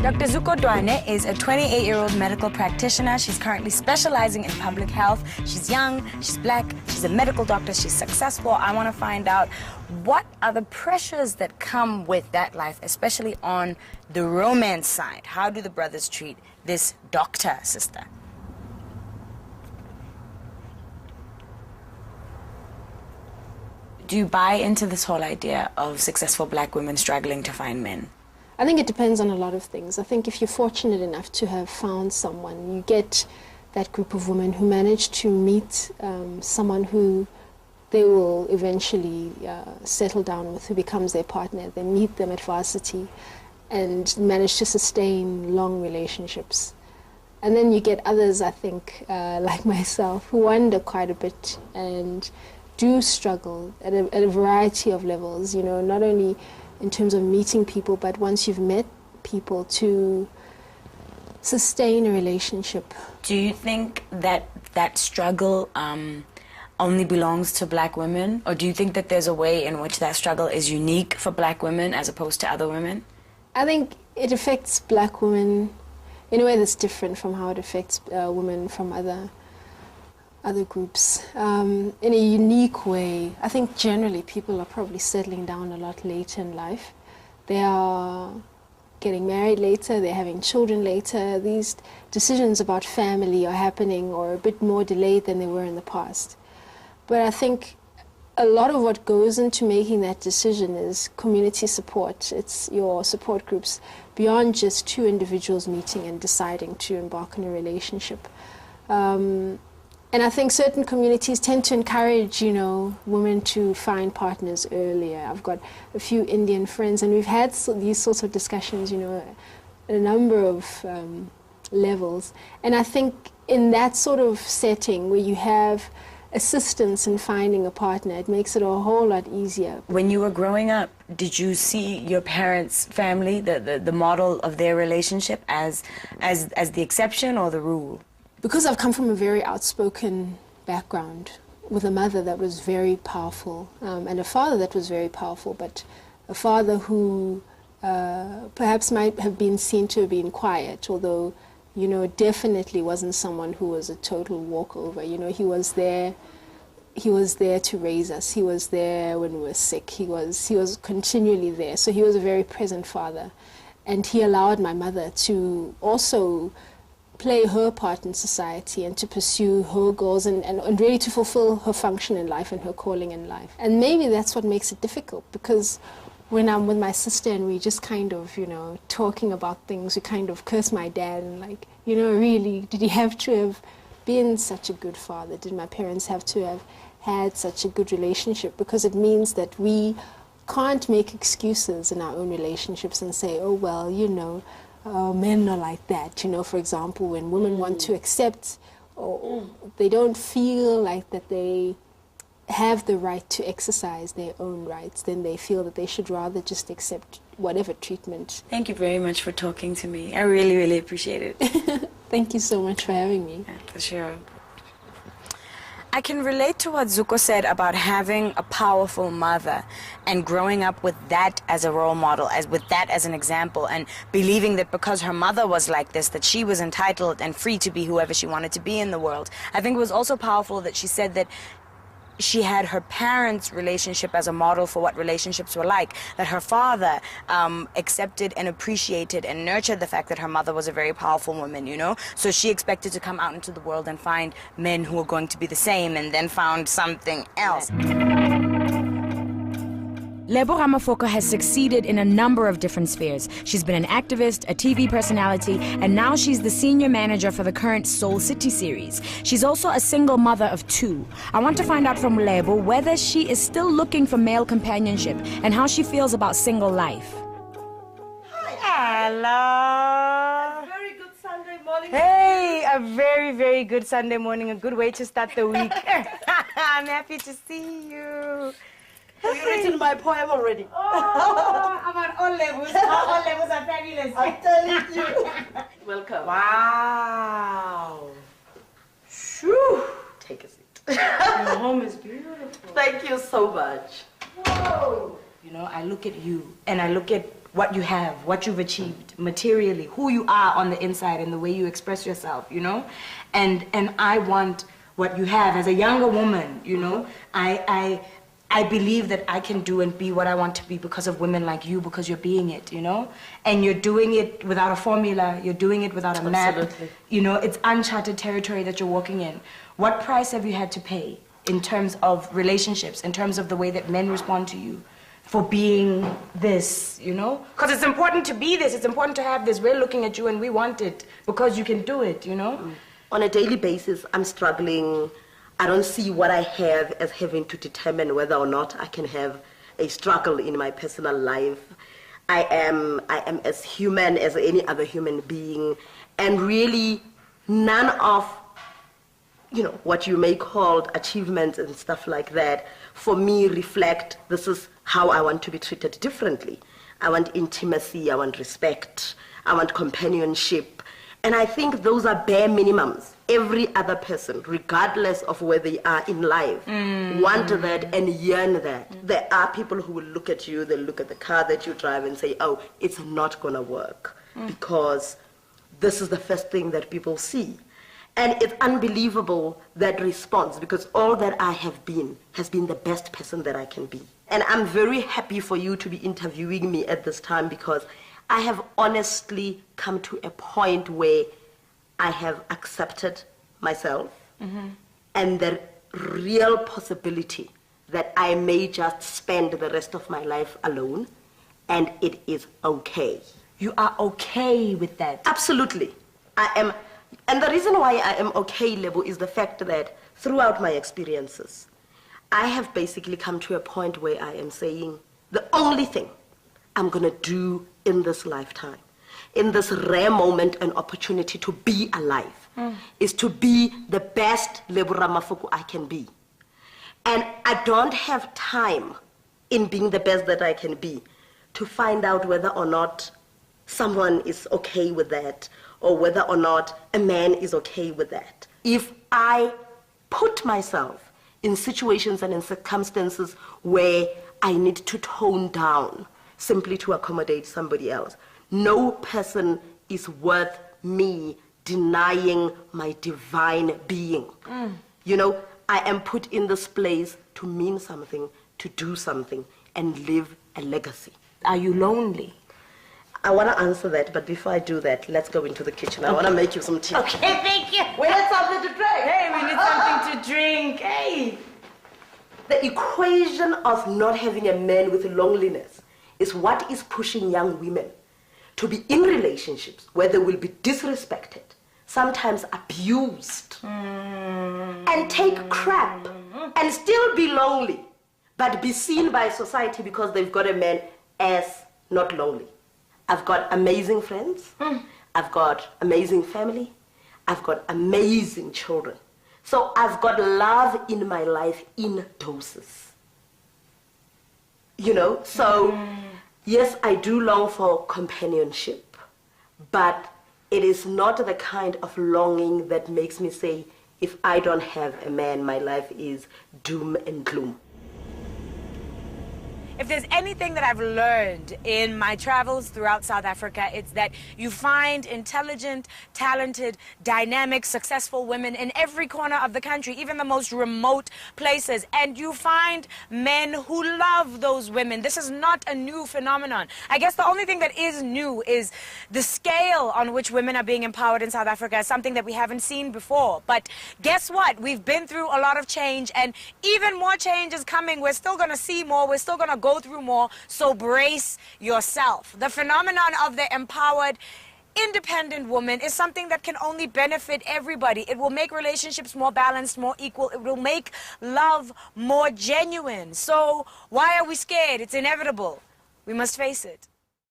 Dr. Zuko Dwane is a 28-year-old medical practitioner. She's currently specializing in public health. She's young, she's black, she's a medical doctor, she's successful. I want to find out what are the pressures that come with that life, especially on the romance side. How do the brothers treat this doctor sister? Do you buy into this whole idea of successful black women struggling to find men? I think it depends on a lot of things. I think if you're fortunate enough to have found someone, you get that group of women who manage to meet someone who they will eventually settle down with, who becomes their partner. They meet them at varsity and manage to sustain long relationships. And then you get others, I think, like myself, who wander quite a bit and do struggle at a variety of levels, you know, not only in terms of meeting people, but once you've met people, to sustain a relationship. Do you think that that struggle only belongs to black women? Or do you think that there's a way in which that struggle is unique for black women as opposed to other women? I think it affects black women in a way that's different from how it affects women from other groups. In a unique way, I think generally people are probably settling down a lot later in life. They are getting married later, they're having children later. These decisions about family are happening or a bit more delayed than they were in the past. But I think a lot of what goes into making that decision is community support. It's your support groups beyond just two individuals meeting and deciding to embark on a relationship. And I think certain communities tend to encourage, you know, women to find partners earlier. I've got a few Indian friends, and we've had these sorts of discussions, you know, at a number of levels. And I think in that sort of setting where you have assistance in finding a partner, it makes it a whole lot easier. When you were growing up, did you see your parents' family, the model of their relationship as the exception or the rule? Because I've come from a very outspoken background with a mother that was very powerful and a father that was very powerful, but a father who perhaps might have been seen to have been quiet, although, you know, definitely wasn't someone who was a total walkover. You know, he was there to raise us. He was there when we were sick. He was continually there. So he was a very present father. And he allowed my mother to also play her part in society and to pursue her goals and really to fulfill her function in life and her calling in life. And maybe that's what makes it difficult, because when I'm with my sister and we just kind of, you know, talking about things, we kind of curse my dad and like, you know, really, did he have to have been such a good father? Did my parents have to have had such a good relationship? Because it means that we can't make excuses in our own relationships and say, oh, well, you know, men are like that. You know, for example, when women want to accept, or they don't feel like that they have the right to exercise their own rights, then they feel that they should rather just accept whatever treatment. Thank you very much for talking to me. I really, really appreciate it. Thank you so much for having me. Yeah, for sure. I can relate to what Zuko said about having a powerful mother and growing up with that as a role model, with that as an example, and believing that because her mother was like this, that she was entitled and free to be whoever she wanted to be in the world. I think it was also powerful that she said that she had her parents' relationship as a model for what relationships were like, that her father accepted and appreciated and nurtured the fact that her mother was a very powerful woman, you know? So she expected to come out into the world and find men who were going to be the same, and then found something else. Lebo Ramafoko has succeeded in a number of different spheres. She's been an activist, a TV personality, and now she's the senior manager for the current Soul City series. She's also a single mother of 2. I want to find out from Lebo whether she is still looking for male companionship and how she feels about single life. Hi. Hello. A very good Sunday morning. Hey, a very, very good Sunday morning, a good way to start the week. I'm happy to see you. Have you written my poem already? Oh, about all levels. All levels are fabulous. I'm telling you. Welcome. Wow. Shoo. Take a seat. Your home is beautiful. Thank you so much. Whoa. You know, I look at you and I look at what you have, what you've achieved materially, who you are on the inside and the way you express yourself, you know? And I want what you have as a younger woman, you know? I believe that I can do and be what I want to be because of women like you, because you're being it, you know? And you're doing it without a formula, you're doing it without a map. Absolutely. You know, it's uncharted territory that you're walking in. What price have you had to pay in terms of relationships, in terms of the way that men respond to you for being this, you know? Because it's important to be this, it's important to have this. We're looking at you and we want it because you can do it, you know? On a daily basis, I'm struggling. I don't see what I have as having to determine whether or not I can have a struggle in my personal life. I am as human as any other human being, and really none of, you know, what you may call achievements and stuff like that, for me reflect this is how I want to be treated differently. I want intimacy, I want respect, I want companionship. And I think those are bare minimums. Every other person, regardless of where they are in life, want that and yearn that. There are people who will look at you, they'll look at the car that you drive and say, oh, it's not gonna work because this is the first thing that people see. And it's unbelievable, that response, because all that I have been has been the best person that I can be. And I'm very happy for you to be interviewing me at this time, because I have honestly come to a point where I have accepted myself and the real possibility that I may just spend the rest of my life alone, and it is okay. You are okay with that? Absolutely. I am. And the reason why I am okay, Lebo, is the fact that throughout my experiences, I have basically come to a point where I am saying the only thing I'm going to do in this lifetime, in this rare moment and opportunity to be alive, is to be the best Lebo Ramafuku I can be. And I don't have time in being the best that I can be to find out whether or not someone is okay with that, or whether or not a man is okay with that. If I put myself in situations and in circumstances where I need to tone down simply to accommodate somebody else, no person is worth me denying my divine being. You know, I am put in this place to mean something, to do something, and leave a legacy. Are you lonely? I want to answer that, but before I do that, let's go into the kitchen. I want to make you some tea. Okay, thank you. We need something to drink. Hey, we need something to drink. Hey. The equation of not having a man with loneliness is what is pushing young women to be in relationships where they will be disrespected, sometimes abused, and take crap, and still be lonely, but be seen by society because they've got a man as not lonely. I've got amazing friends, I've got amazing family, I've got amazing children. So I've got love in my life in doses. You know, so yes, I do long for companionship, but it is not the kind of longing that makes me say, if I don't have a man, my life is doom and gloom. If there's anything that I've learned in my travels throughout South Africa, it's that you find intelligent, talented, dynamic, successful women in every corner of the country, even the most remote places. And you find men who love those women. This is not a new phenomenon. I guess the only thing that is new is the scale on which women are being empowered in South Africa is something that we haven't seen before. But guess what? We've been through a lot of change, and even more change is coming. We're still going to see more. We're still going to go through more, so brace yourself. The phenomenon of the empowered, independent woman is something that can only benefit everybody. It will make relationships more balanced, more equal. It will make love more genuine. So why are we scared? It's inevitable. We must face it.